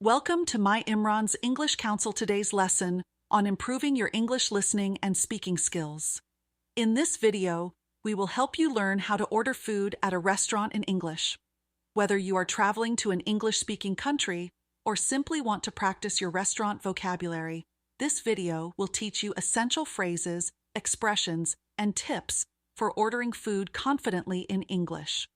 Welcome to my Imran's English Council today's lesson on improving your English listening and speaking skills. In this video, we will help you learn how to order food at a restaurant in English. Whether you are traveling to an English-speaking country or simply want to practice your restaurant vocabulary, this video will teach you essential phrases, expressions, and tips for ordering food confidently in English.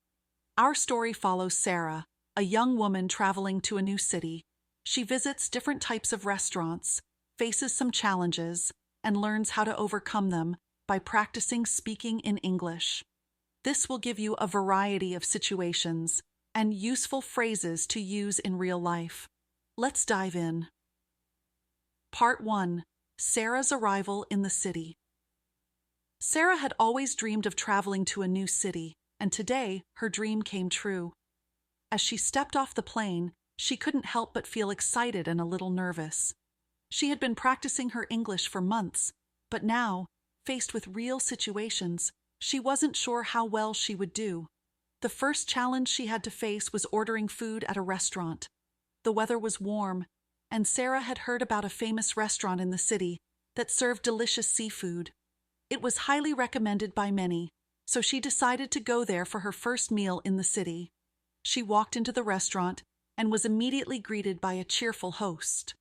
Our story follows Sarah, a young woman traveling to a new city. She visits different types of restaurants, faces some challenges, and learns how to overcome them by practicing speaking in English. This will give you a variety of situations and useful phrases to use in real life. Let's dive in. Part 1. Sarah's arrival in the city. Sarah had always dreamed of traveling to a new city, and today her dream came true. As she stepped off the plane, she couldn't help but feel excited and a little nervous. She had been practicing her English for months, but now, faced with real situations, she wasn't sure how well she would do. The first challenge she had to face was ordering food at a restaurant. The weather was warm, and Sarah had heard about a famous restaurant in the city that served delicious seafood. It was highly recommended by many, so she decided to go there for her first meal in the city. She walked into the restaurant and was immediately greeted by a cheerful host.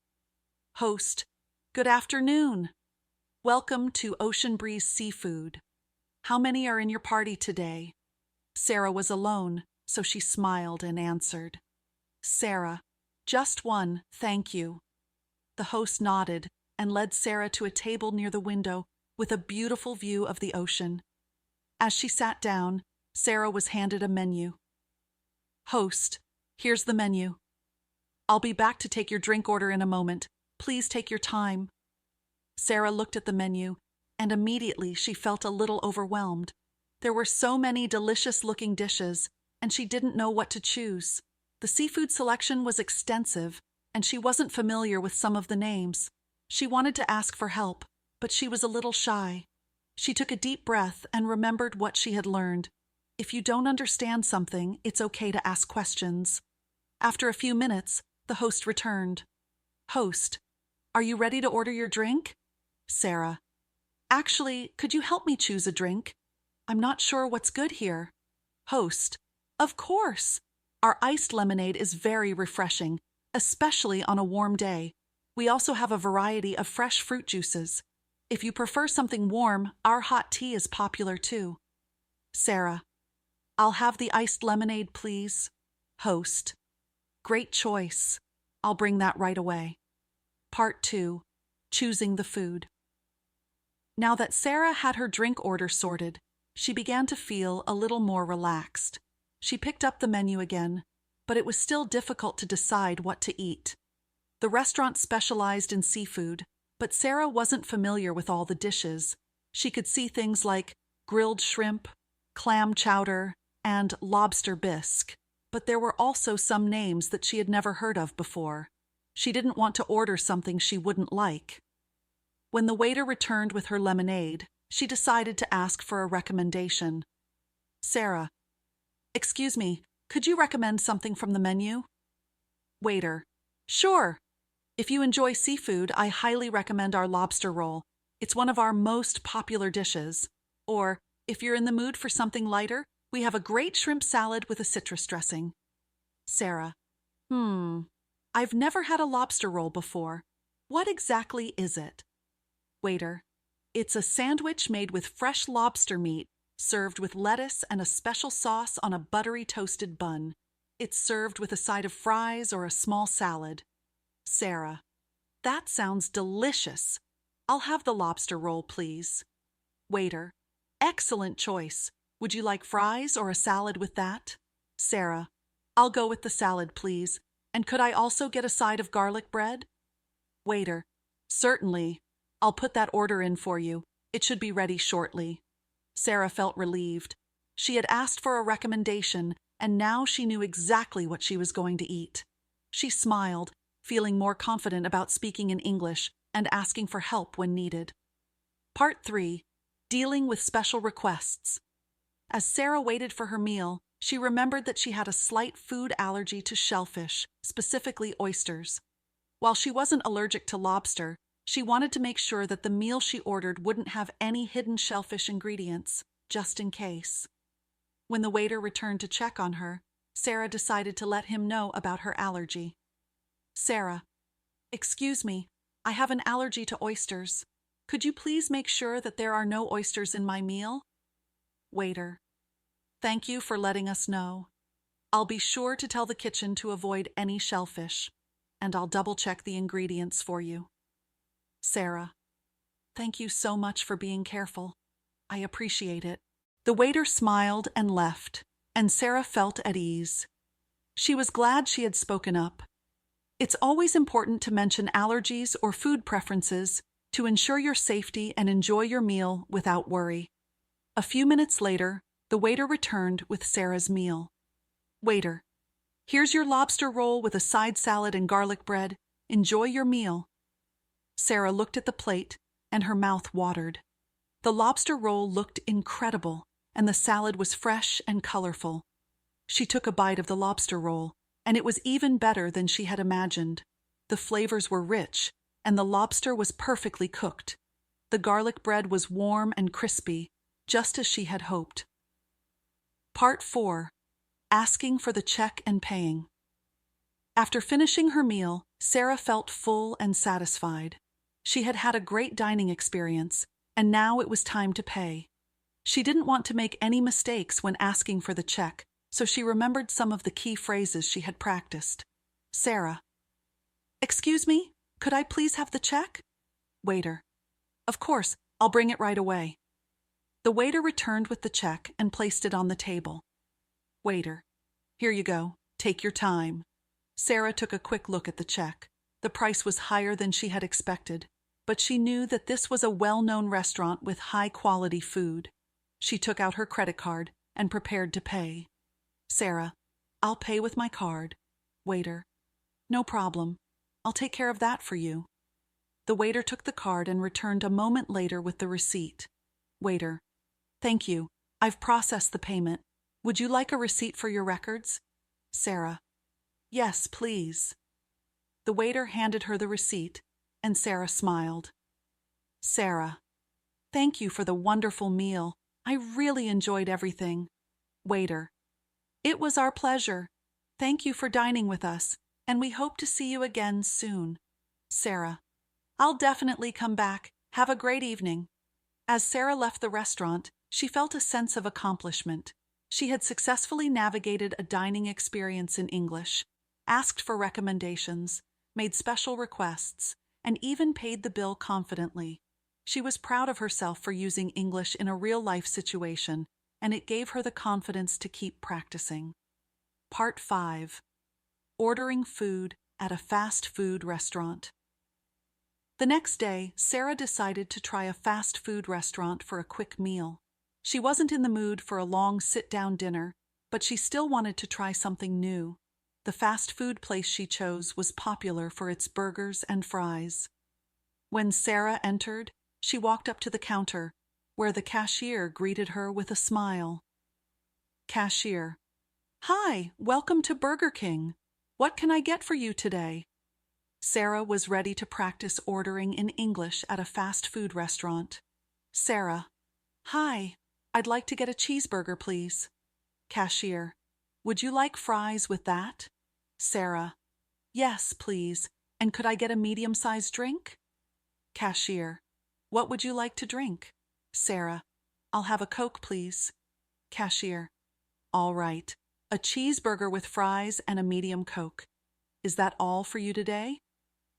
Host, good afternoon. Welcome to Ocean Breeze Seafood. How many are in your party today? Sarah was alone, so she smiled and answered. Sarah, just one, thank you. The host nodded and led Sarah to a table near the window with a beautiful view of the ocean. As she sat down, Sarah was handed a menu. Host, here's the menu. I'll be back to take your drink order in a moment. Please take your time. Sarah looked at the menu, and immediately she felt a little overwhelmed. There were so many delicious-looking dishes, and she didn't know what to choose. The seafood selection was extensive, and she wasn't familiar with some of the names. She wanted to ask for help, but she was a little shy. She took a deep breath and remembered what she had learned. If you don't understand something, it's okay to ask questions. After a few minutes, the host returned. Host, are you ready to order your drink? Sarah, actually, could you help me choose a drink? I'm not sure what's good here. Host, of course. Our iced lemonade is very refreshing, especially on a warm day. We also have a variety of fresh fruit juices. If you prefer something warm, our hot tea is popular too. Sarah, I'll have the iced lemonade, please. Host, great choice. I'll bring that right away. Part 2. Choosing the food. Now that Sarah had her drink order sorted, she began to feel a little more relaxed. She picked up the menu again, but it was still difficult to decide what to eat. The restaurant specialized in seafood, but Sarah wasn't familiar with all the dishes. She could see things like grilled shrimp, clam chowder, and lobster bisque, but there were also some names that she had never heard of before. She didn't want to order something she wouldn't like. When the waiter returned with her lemonade, she decided to ask for a recommendation. Sarah, excuse me, could you recommend something from the menu? Waiter, sure. If you enjoy seafood, I highly recommend our lobster roll. It's one of our most popular dishes. Or, if you're in the mood for something lighter, we have a great shrimp salad with a citrus dressing. Sarah, I've never had a lobster roll before. What exactly is it? Waiter, it's a sandwich made with fresh lobster meat, served with lettuce and a special sauce on a buttery toasted bun. It's served with a side of fries or a small salad. Sarah, that sounds delicious. I'll have the lobster roll, please. Waiter, excellent choice. Would you like fries or a salad with that? Sarah, I'll go with the salad, please. And could I also get a side of garlic bread? Waiter, certainly. I'll put that order in for you. It should be ready shortly. Sarah felt relieved. She had asked for a recommendation, and now she knew exactly what she was going to eat. She smiled, feeling more confident about speaking in English and asking for help when needed. Part 3. Dealing with special requests. As Sarah waited for her meal, She remembered that she had a slight food allergy to shellfish, specifically oysters. While she wasn't allergic to lobster, she wanted to make sure that the meal she ordered wouldn't have any hidden shellfish ingredients, just in case. When the waiter returned to check on her, Sarah decided to let him know about her allergy. Sarah, excuse me, I have an allergy to oysters. Could you please make sure that there are no oysters in my meal? Waiter, thank you for letting us know. I'll be sure to tell the kitchen to avoid any shellfish, and I'll double-check the ingredients for you. Sarah, thank you so much for being careful. I appreciate it. The waiter smiled and left, and Sarah felt at ease. She was glad she had spoken up. It's always important to mention allergies or food preferences to ensure your safety and enjoy your meal without worry. A few minutes later, the waiter returned with Sarah's meal. Waiter, here's your lobster roll with a side salad and garlic bread. Enjoy your meal. Sarah looked at the plate, and her mouth watered. The lobster roll looked incredible, and the salad was fresh and colorful. She took a bite of the lobster roll, and it was even better than she had imagined. The flavors were rich, and the lobster was perfectly cooked. The garlic bread was warm and crispy, just as she had hoped. Part 4. Asking for the check and paying. After finishing her meal, Sarah felt full and satisfied. She had had a great dining experience, and now it was time to pay. She didn't want to make any mistakes when asking for the check, so she remembered some of the key phrases she had practiced. Sarah, excuse me, could I please have the check? Waiter, of course, I'll bring it right away. The waiter returned with the check and placed it on the table. Waiter, here you go, take your time. Sarah took a quick look at the check. The price was higher than she had expected, but she knew that this was a well-known restaurant with high-quality food. She took out her credit card and prepared to pay. Sarah, I'll pay with my card. Waiter, no problem. I'll take care of that for you. The waiter took the card and returned a moment later with the receipt. Waiter, thank you. I've processed the payment. Would you like a receipt for your records? Sarah, yes, please. The waiter handed her the receipt, and Sarah smiled. Sarah, thank you for the wonderful meal. I really enjoyed everything. Waiter, it was our pleasure. Thank you for dining with us, and we hope to see you again soon. Sarah, I'll definitely come back. Have a great evening. As Sarah left the restaurant, she felt a sense of accomplishment. She had successfully navigated a dining experience in English, asked for recommendations, made special requests, and even paid the bill confidently. She was proud of herself for using English in a real-life situation, and it gave her the confidence to keep practicing. Part 5. Ordering food at a fast food restaurant. The next day, Sarah decided to try a fast food restaurant for a quick meal. She wasn't in the mood for a long sit-down dinner, but she still wanted to try something new. The fast food place she chose was popular for its burgers and fries. When Sarah entered, she walked up to the counter, where the cashier greeted her with a smile. Cashier, hi, welcome to Burger King. What can I get for you today? Sarah was ready to practice ordering in English at a fast food restaurant. Sarah, hi, I'd like to get a cheeseburger, please. Cashier, would you like fries with that? Sarah, yes, please. And could I get a medium-sized drink? Cashier, what would you like to drink? Sarah, I'll have a Coke, please. Cashier, all right. A cheeseburger with fries and a medium Coke. Is that all for you today?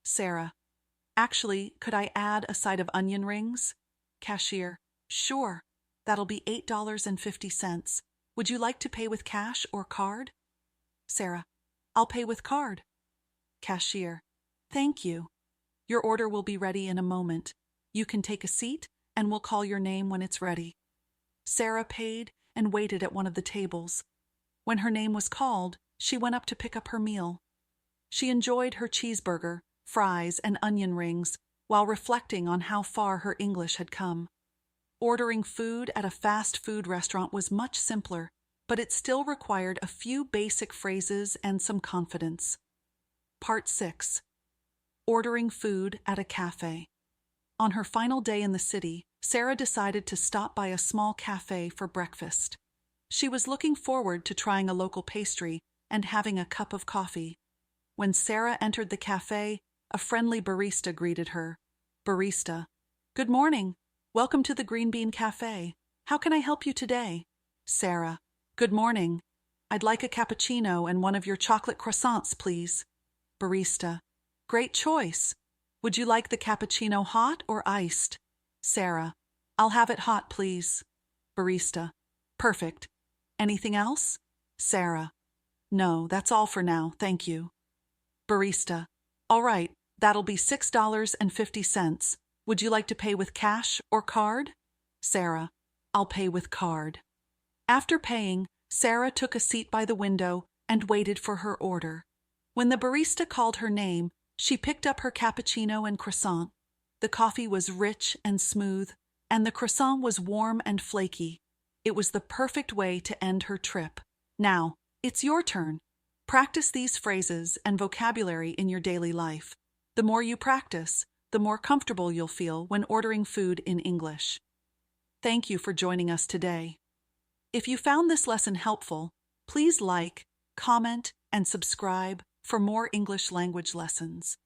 Sarah, actually, could I add a side of onion rings? Cashier, sure. That'll be $8.50. Would you like to pay with cash or card? Sarah, I'll pay with card. Cashier, thank you. Your order will be ready in a moment. You can take a seat, and we'll call your name when it's ready. Sarah paid and waited at one of the tables. When her name was called, she went up to pick up her meal. She enjoyed her cheeseburger, fries, and onion rings while reflecting on how far her English had come. Ordering food at a fast food restaurant was much simpler, but it still required a few basic phrases and some confidence. Part 6. Ordering food at a cafe. On her final day in the city, Sarah decided to stop by a small cafe for breakfast. She was looking forward to trying a local pastry and having a cup of coffee. When Sarah entered the cafe, a friendly barista greeted her. Barista: "Good morning. Welcome to the Green Bean Cafe. How can I help you today?" Sarah: "Good morning. I'd like a cappuccino and one of your chocolate croissants, please." Barista: "Great choice. Would you like the cappuccino hot or iced?" Sarah: "I'll have it hot, please." Barista: "Perfect. Anything else?" Sarah: "No, that's all for now, thank you." Barista: "All right, that'll be $6.50. Would you like to pay with cash or card?" Sarah: "I'll pay with card." After paying, Sarah took a seat by the window and waited for her order. When the barista called her name, she picked up her cappuccino and croissant. The coffee was rich and smooth, and the croissant was warm and flaky. It was the perfect way to end her trip. Now, it's your turn. Practice these phrases and vocabulary in your daily life. The more you practice, the more comfortable you'll feel when ordering food in English. Thank you for joining us today. If you found this lesson helpful, please like, comment, and subscribe for more English language lessons.